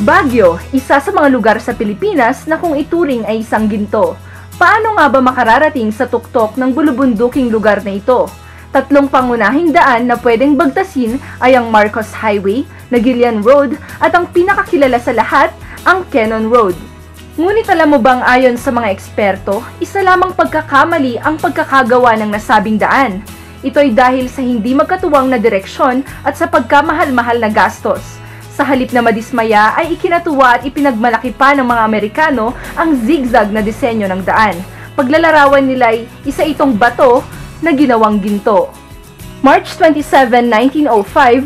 Baguio, isa sa mga lugar sa Pilipinas na kung ituring ay isang ginto. Paano nga ba makararating sa tuktok ng bulubunduking lugar na ito? Tatlong pangunahing daan na pwedeng bagtasin ay ang Marcos Highway, Nagilian Road at ang pinakakilala sa lahat, ang Quezon Road. Ngunit alam mo bang ayon sa mga eksperto, isa lamang pagkakamali ang pagkakagawa ng nasabing daan. Ito ay dahil sa hindi magkatuwang na direksyon at sa pagkamahal-mahal na gastos. Sa halip na madismaya ay ikinatuwa at ipinagmalaki pa ng mga Amerikano ang zigzag na disenyo ng daan. Paglalarawan nila ay isa itong bato na ginawang ginto. March 27, 1905,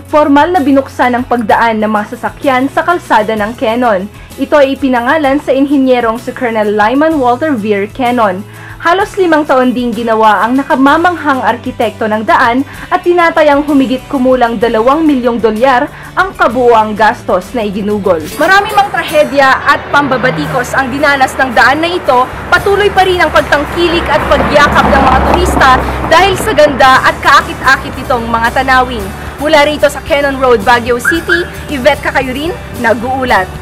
formal na binuksan ang pagdaan ng mga sasakyan sa kalsada ng Quezon. Ito ay ipinangalan sa inhinyerong si Colonel Lyman Walter Veer Quezon. Halos 5 taon ding ginawa ang nakamamanghang arkitekto ng daan at tinatayang humigit kumulang $2 milyong ang kabuuang gastos na iginugol. Marami mang trahedya at pambabatikos ang dinanas ng daan na ito, patuloy pa rin ang pagtangkilik at pagyakap ng mga turista dahil sa ganda at kaakit-akit itong mga tanawin. Mula rito sa Quezon Road, Baguio City, Yvette Kakayurin, nag-uulat.